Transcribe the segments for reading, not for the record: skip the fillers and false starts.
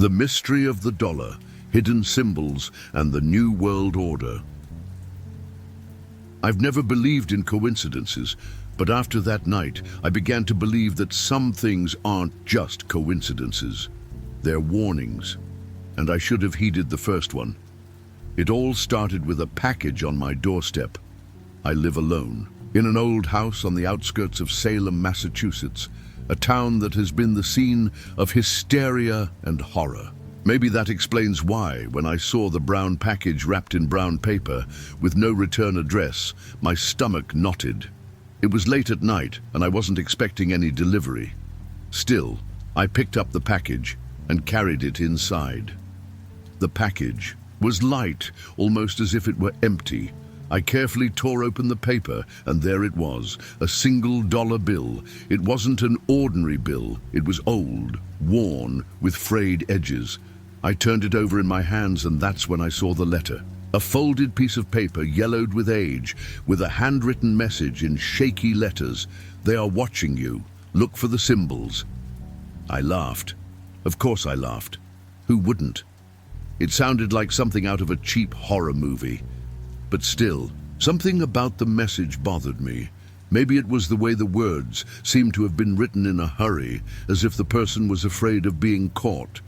The mystery of the dollar, hidden symbols, and the New World Order. I've never believed in coincidences, but after that night, I began to believe that some things aren't just coincidences. They're warnings, and I should have heeded the first one. It all started with a package on my doorstep. I live alone, in an old house on the outskirts of Salem, Massachusetts, a town that has been the scene of hysteria and horror. Maybe that explains why, when I saw the brown package wrapped in brown paper with no return address, my stomach knotted. It was late at night, and I wasn't expecting any delivery. Still, I picked up the package and carried it inside. The package was light, almost as if it were empty. I carefully tore open the paper, and there it was, a single dollar bill. It wasn't an ordinary bill. It was old, worn, with frayed edges. I turned it over in my hands, and that's when I saw the letter. A folded piece of paper, yellowed with age, with a handwritten message in shaky letters. "They are watching you. Look for the symbols." I laughed. Of course I laughed. Who wouldn't? It sounded like something out of a cheap horror movie. But still, something about the message bothered me. Maybe it was the way the words seemed to have been written in a hurry, as if the person was afraid of being caught.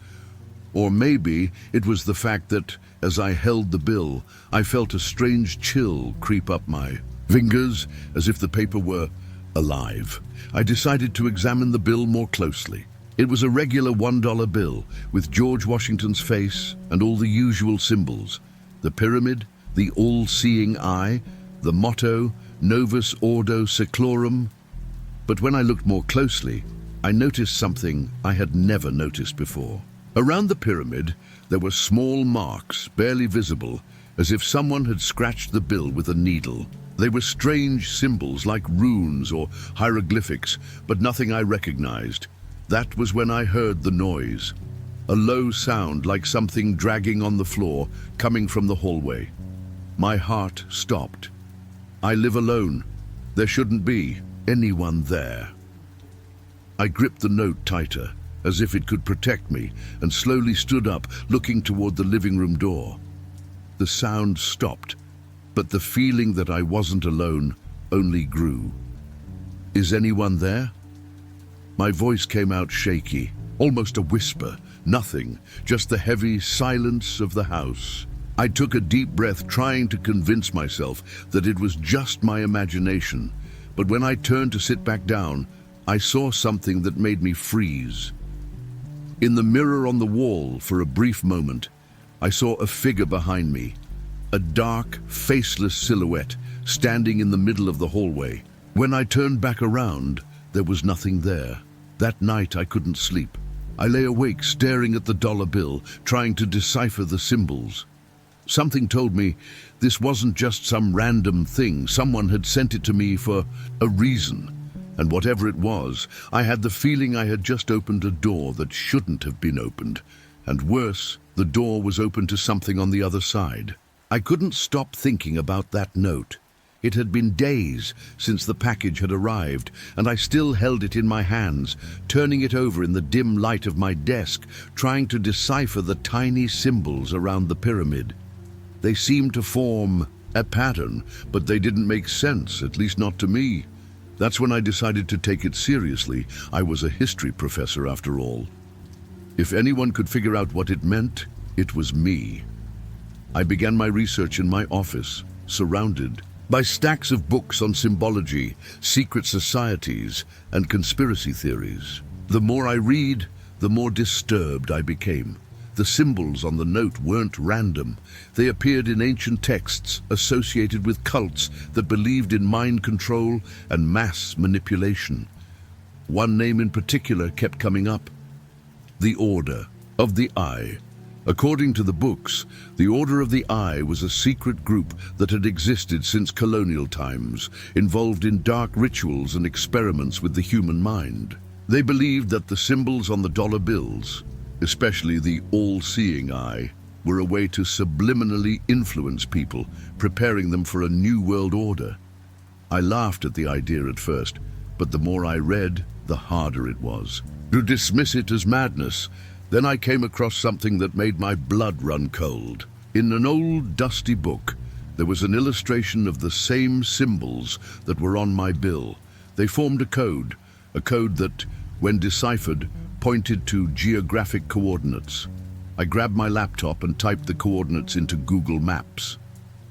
Or maybe it was the fact that, as I held the bill, I felt a strange chill creep up my fingers, as if the paper were alive. I decided to examine the bill more closely. It was a regular $1 bill, with George Washington's face and all the usual symbols. The pyramid, the all-seeing eye, the motto, Novus Ordo Seclorum. But when I looked more closely, I noticed something I had never noticed before. Around the pyramid, there were small marks, barely visible, as if someone had scratched the bill with a needle. They were strange symbols like runes or hieroglyphics, but nothing I recognized. That was when I heard the noise. A low sound like something dragging on the floor, coming from the hallway. My heart stopped. I live alone. There shouldn't be anyone there. I gripped the note tighter, as if it could protect me, and slowly stood up, looking toward the living room door. The sound stopped, but the feeling that I wasn't alone only grew. "Is anyone there?" My voice came out shaky, almost a whisper. Nothing, just the heavy silence of the house. I took a deep breath, trying to convince myself that it was just my imagination. But when I turned to sit back down, I saw something that made me freeze. In the mirror on the wall, for a brief moment, I saw a figure behind me, a dark, faceless silhouette standing in the middle of the hallway. When I turned back around, there was nothing there. That night I couldn't sleep. I lay awake staring at the dollar bill, trying to decipher the symbols. Something told me this wasn't just some random thing. Someone had sent it to me for a reason. And whatever it was, I had the feeling I had just opened a door that shouldn't have been opened. And worse, the door was open to something on the other side. I couldn't stop thinking about that note. It had been days since the package had arrived, and I still held it in my hands, turning it over in the dim light of my desk, trying to decipher the tiny symbols around the pyramid. They seemed to form a pattern, but they didn't make sense, at least not to me. That's when I decided to take it seriously. I was a history professor after all. If anyone could figure out what it meant, it was me. I began my research in my office, surrounded by stacks of books on symbology, secret societies, and conspiracy theories. The more I read, the more disturbed I became. The symbols on the note weren't random. They appeared in ancient texts associated with cults that believed in mind control and mass manipulation. One name in particular kept coming up: the Order of the Eye. According to the books, the Order of the Eye was a secret group that had existed since colonial times, involved in dark rituals and experiments with the human mind. They believed that the symbols on the dollar bills, especially the all-seeing eye, were a way to subliminally influence people, preparing them for a new world order. I laughed at the idea at first, but the more I read, the harder it was. To dismiss it as madness, Then I came across something that made my blood run cold. In an old, dusty book, there was an illustration of the same symbols that were on my bill. They formed a code that, when deciphered, pointed to geographic coordinates. I grabbed my laptop and typed the coordinates into Google Maps.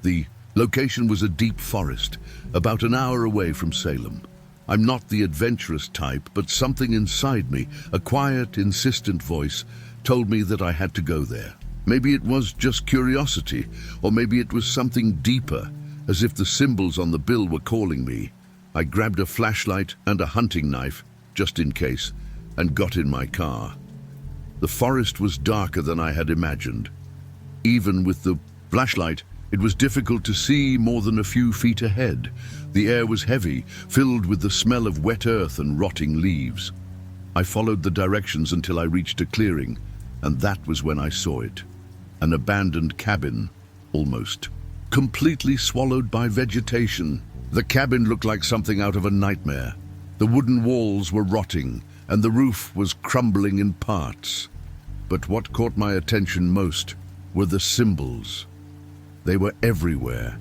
The location was a deep forest, about an hour away from Salem. I'm not the adventurous type, but something inside me, a quiet, insistent voice, told me that I had to go there. Maybe it was just curiosity, or maybe it was something deeper, as if the symbols on the bill were calling me. I grabbed a flashlight and a hunting knife, just in case, and got in my car. The forest was darker than I had imagined. Even with the flashlight, it was difficult to see more than a few feet ahead. The air was heavy, filled with the smell of wet earth and rotting leaves. I followed the directions until I reached a clearing, and that was when I saw it. An abandoned cabin, almost. Completely swallowed by vegetation. The cabin looked like something out of a nightmare. The wooden walls were rotting, and the roof was crumbling in parts. But what caught my attention most were the symbols. They were everywhere,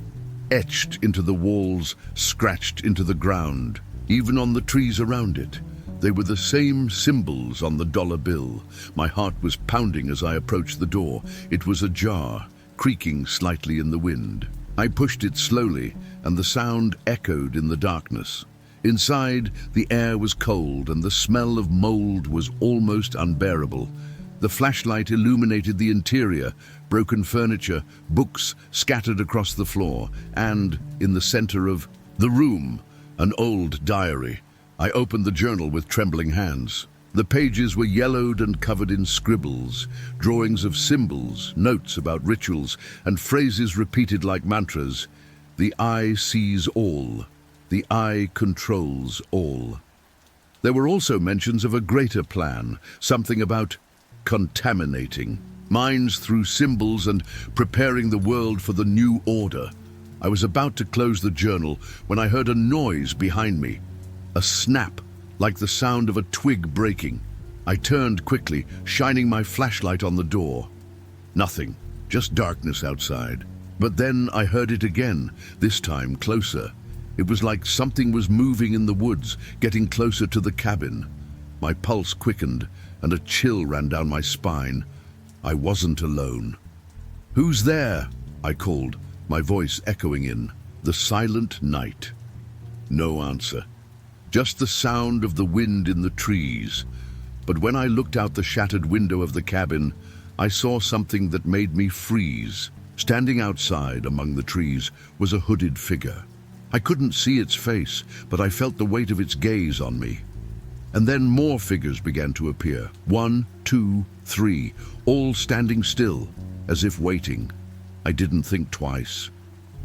etched into the walls, scratched into the ground, even on the trees around it. They were the same symbols on the dollar bill. My heart was pounding as I approached the door. It was ajar, creaking slightly in the wind. I pushed it slowly, and the sound echoed in the darkness. Inside, the air was cold, and the smell of mold was almost unbearable. The flashlight illuminated the interior, broken furniture, books scattered across the floor, and, in the center of the room, an old diary. I opened the journal with trembling hands. The pages were yellowed and covered in scribbles, drawings of symbols, notes about rituals, and phrases repeated like mantras. The eye sees all. The eye controls all. There were also mentions of a greater plan, something about contaminating minds through symbols and preparing the world for the new order. I was about to close the journal when I heard a noise behind me. A snap, like the sound of a twig breaking. I turned quickly, shining my flashlight on the door. Nothing, just darkness outside. But then I heard it again, this time closer. It was like something was moving in the woods, getting closer to the cabin. My pulse quickened, and a chill ran down my spine. I wasn't alone. "Who's there?" I called, my voice echoing in the silent night. No answer. Just the sound of the wind in the trees. But when I looked out the shattered window of the cabin, I saw something that made me freeze. Standing outside among the trees was a hooded figure. I couldn't see its face, but I felt the weight of its gaze on me. And then more figures began to appear. 1, 2, 3, all standing still, as if waiting. I didn't think twice.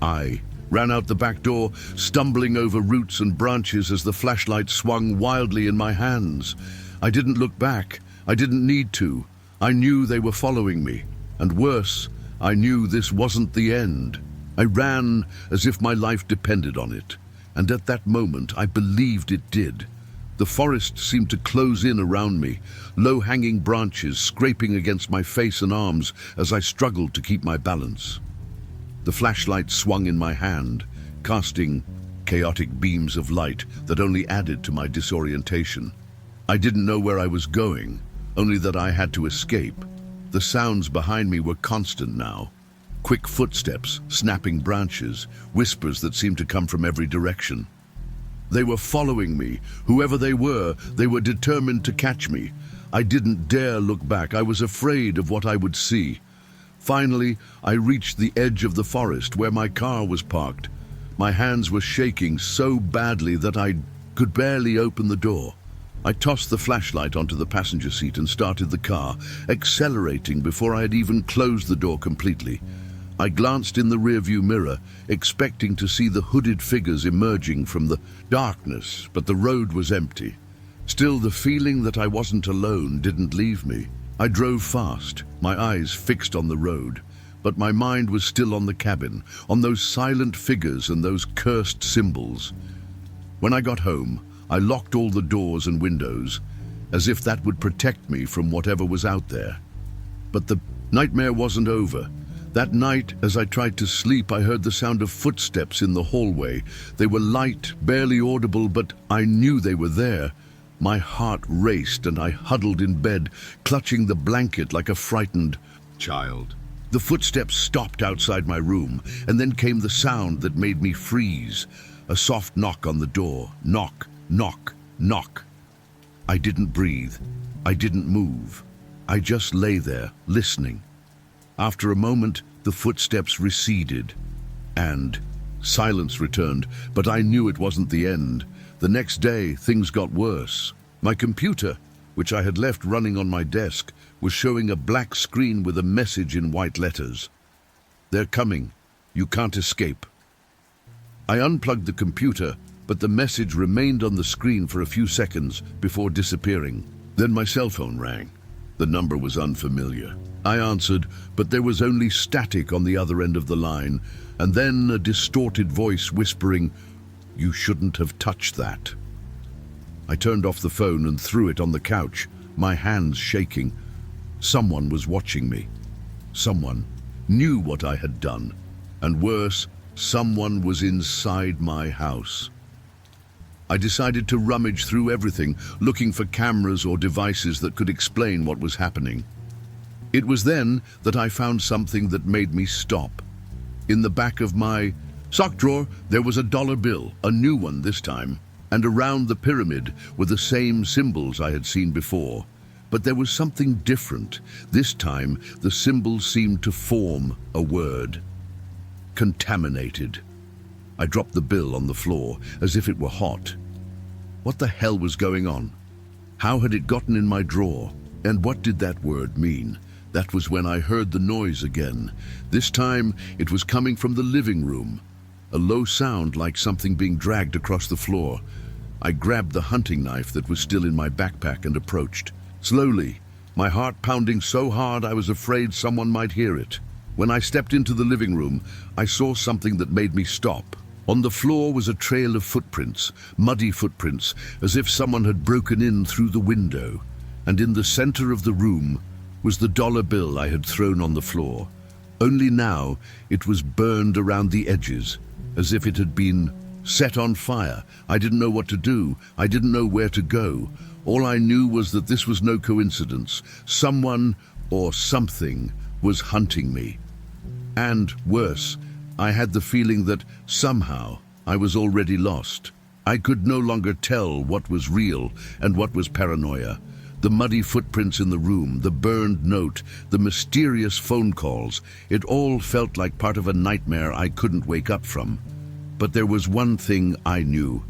I ran out the back door, stumbling over roots and branches as the flashlight swung wildly in my hands. I didn't look back. I didn't need to. I knew they were following me. And worse, I knew this wasn't the end. I ran as if my life depended on it. And at that moment, I believed it did. The forest seemed to close in around me, low-hanging branches scraping against my face and arms as I struggled to keep my balance. The flashlight swung in my hand, casting chaotic beams of light that only added to my disorientation. I didn't know where I was going, only that I had to escape. The sounds behind me were constant now. Quick footsteps, snapping branches, whispers that seemed to come from every direction. They were following me. Whoever they were determined to catch me. I didn't dare look back. I was afraid of what I would see. Finally, I reached the edge of the forest where my car was parked. My hands were shaking so badly that I could barely open the door. I tossed the flashlight onto the passenger seat and started the car, accelerating before I had even closed the door completely. I glanced in the rearview mirror, expecting to see the hooded figures emerging from the darkness, but the road was empty. Still, the feeling that I wasn't alone didn't leave me. I drove fast, my eyes fixed on the road, but my mind was still on the cabin, on those silent figures and those cursed symbols. When I got home, I locked all the doors and windows, as if that would protect me from whatever was out there. But the nightmare wasn't over. That night, as I tried to sleep, I heard the sound of footsteps in the hallway. They were light, barely audible, but I knew they were there. My heart raced and I huddled in bed, clutching the blanket like a frightened child. The footsteps stopped outside my room, and then came the sound that made me freeze. A soft knock on the door. Knock, knock, knock. I didn't breathe. I didn't move. I just lay there, listening. After a moment, the footsteps receded, and silence returned, but I knew it wasn't the end. The next day, things got worse. My computer, which I had left running on my desk, was showing a black screen with a message in white letters. "They're coming. You can't escape." I unplugged the computer, but the message remained on the screen for a few seconds before disappearing. Then my cell phone rang. The number was unfamiliar. I answered, but there was only static on the other end of the line, and then a distorted voice whispering, "You shouldn't have touched that." I turned off the phone and threw it on the couch, my hands shaking. Someone was watching me. Someone knew what I had done. And worse, someone was inside my house. I decided to rummage through everything, looking for cameras or devices that could explain what was happening. It was then that I found something that made me stop. In the back of my sock drawer, there was a dollar bill, a new one this time, and around the pyramid were the same symbols I had seen before. But there was something different. This time, the symbols seemed to form a word. Contaminated. I dropped the bill on the floor, as if it were hot. What the hell was going on? How had it gotten in my drawer? And what did that word mean? That was when I heard the noise again. This time, it was coming from the living room. A low sound like something being dragged across the floor. I grabbed the hunting knife that was still in my backpack and approached. Slowly, my heart pounding so hard I was afraid someone might hear it. When I stepped into the living room, I saw something that made me stop. On the floor was a trail of footprints, muddy footprints, as if someone had broken in through the window. And in the center of the room was the dollar bill I had thrown on the floor. Only now it was burned around the edges, as if it had been set on fire. I didn't know what to do. I didn't know where to go. All I knew was that this was no coincidence. Someone or something was hunting me. And worse, I had the feeling that somehow I was already lost. I could no longer tell what was real and what was paranoia. The muddy footprints in the room, the burned note, the mysterious phone calls, it all felt like part of a nightmare I couldn't wake up from. But there was one thing I knew.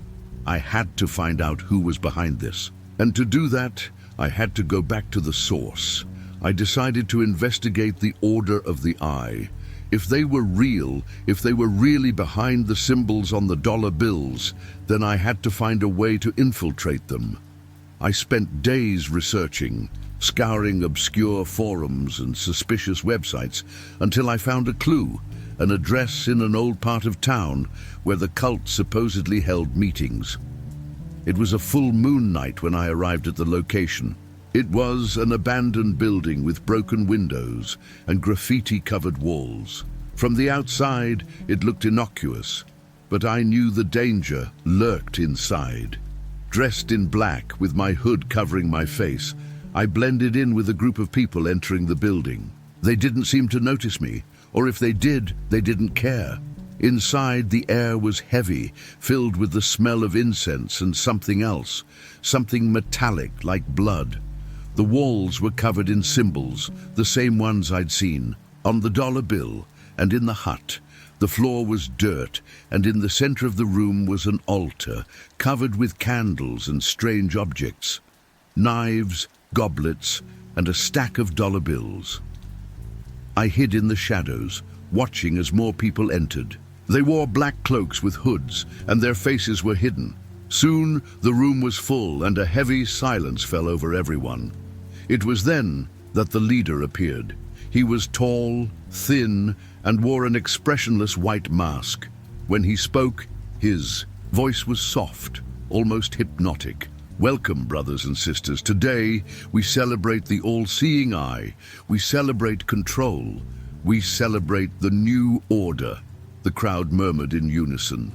I had to find out who was behind this. And to do that, I had to go back to the source. I decided to investigate the Order of the Eye. If they were real, if they were really behind the symbols on the dollar bills, then I had to find a way to infiltrate them. I spent days researching, scouring obscure forums and suspicious websites, until I found a clue, an address in an old part of town where the cult supposedly held meetings. It was a full moon night when I arrived at the location. It was an abandoned building with broken windows and graffiti-covered walls. From the outside, it looked innocuous, but I knew the danger lurked inside. Dressed in black, with my hood covering my face, I blended in with a group of people entering the building. They didn't seem to notice me, or if they did, they didn't care. Inside, the air was heavy, filled with the smell of incense and something else, something metallic like blood. The walls were covered in symbols, the same ones I'd seen, on the dollar bill and in the hut. The floor was dirt, and in the center of the room was an altar, covered with candles and strange objects, knives, goblets, and a stack of dollar bills. I hid in the shadows, watching as more people entered. They wore black cloaks with hoods, and their faces were hidden. Soon, the room was full, and a heavy silence fell over everyone. It was then that the leader appeared. He was tall, thin, and wore an expressionless white mask. When he spoke, his voice was soft, almost hypnotic. Welcome, brothers and sisters. Today, we celebrate the all-seeing eye. We celebrate control. We celebrate the new order. The crowd murmured in unison,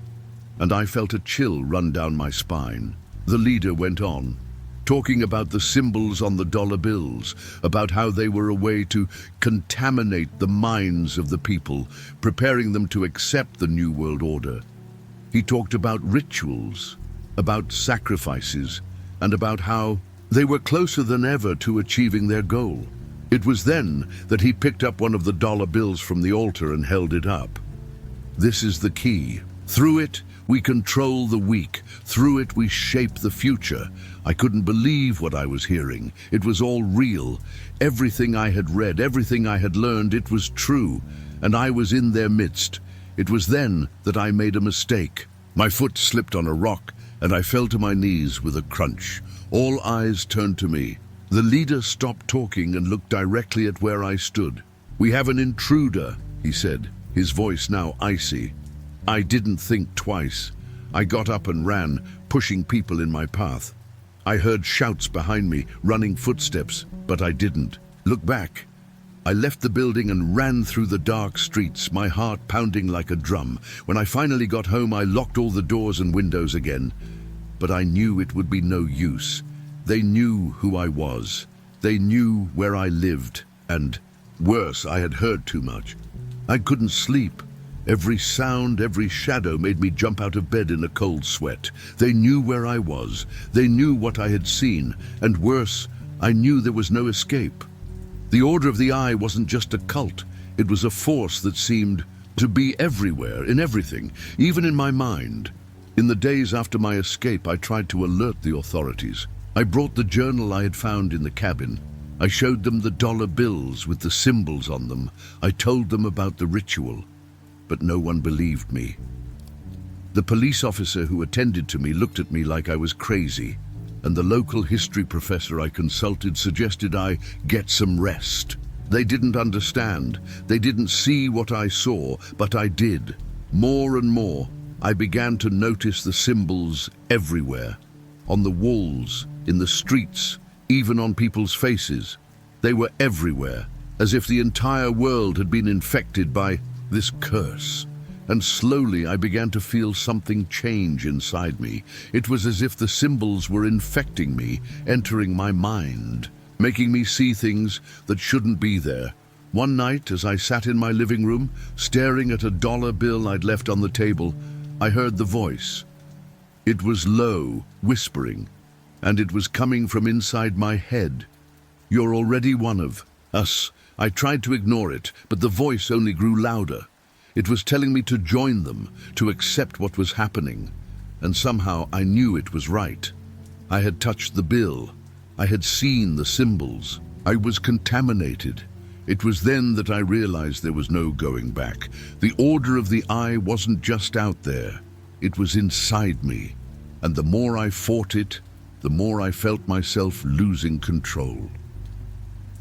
and I felt a chill run down my spine. The leader went on, talking about the symbols on the dollar bills, about how they were a way to contaminate the minds of the people, preparing them to accept the New World Order. He talked about rituals, about sacrifices, and about how they were closer than ever to achieving their goal. It was then that he picked up one of the dollar bills from the altar and held it up. This is the key. Through it, we control the weak. Through it, we shape the future. I couldn't believe what I was hearing. It was all real. Everything I had read, everything I had learned, it was true. And I was in their midst. It was then that I made a mistake. My foot slipped on a rock, and I fell to my knees with a crunch. All eyes turned to me. The leader stopped talking and looked directly at where I stood. "We have an intruder," he said, his voice now icy. I didn't think twice. I got up and ran, pushing people in my path. I heard shouts behind me, running footsteps, but I didn't look back. I left the building and ran through the dark streets, my heart pounding like a drum. When I finally got home, I locked all the doors and windows again. But I knew it would be no use. They knew who I was. They knew where I lived. And worse, I had heard too much. I couldn't sleep. Every sound, every shadow made me jump out of bed in a cold sweat. They knew where I was. They knew what I had seen. And worse, I knew there was no escape. The Order of the Eye wasn't just a cult. It was a force that seemed to be everywhere, in everything, even in my mind. In the days after my escape, I tried to alert the authorities. I brought the journal I had found in the cabin. I showed them the dollar bills with the symbols on them. I told them about the ritual, but no one believed me. The police officer who attended to me looked at me like I was crazy, and the local history professor I consulted suggested I get some rest. They didn't understand. They didn't see what I saw, but I did. More and more, I began to notice the symbols everywhere. On the walls, in the streets, even on people's faces. They were everywhere, as if the entire world had been infected by this curse. And slowly I began to feel something change inside me. It was as if the symbols were infecting me, entering my mind, making me see things that shouldn't be there. One night, as I sat in my living room, staring at a dollar bill I'd left on the table, I heard the voice. It was low, whispering, and it was coming from inside my head. "You're already one of us." I tried to ignore it, but the voice only grew louder. It was telling me to join them, to accept what was happening. And somehow I knew it was right. I had touched the bill. I had seen the symbols. I was contaminated. It was then that I realized there was no going back. The Order of the Eye wasn't just out there. It was inside me. And the more I fought it, the more I felt myself losing control.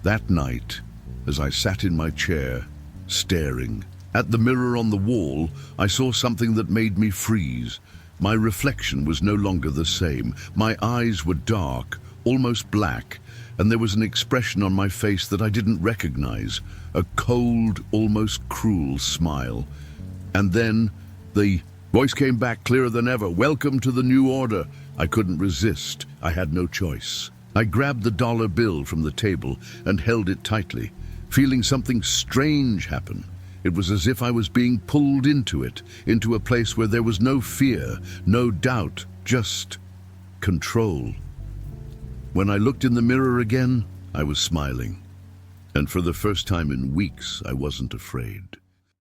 That night, as I sat in my chair, staring at the mirror on the wall, I saw something that made me freeze. My reflection was no longer the same. My eyes were dark, almost black, and there was an expression on my face that I didn't recognize, a cold, almost cruel smile. And then the voice came back clearer than ever. "Welcome to the New Order." I couldn't resist. I had no choice. I grabbed the dollar bill from the table and held it tightly, feeling something strange happen. It was as if I was being pulled into it, into a place where there was no fear, no doubt, just control. When I looked in the mirror again, I was smiling. And for the first time in weeks, I wasn't afraid.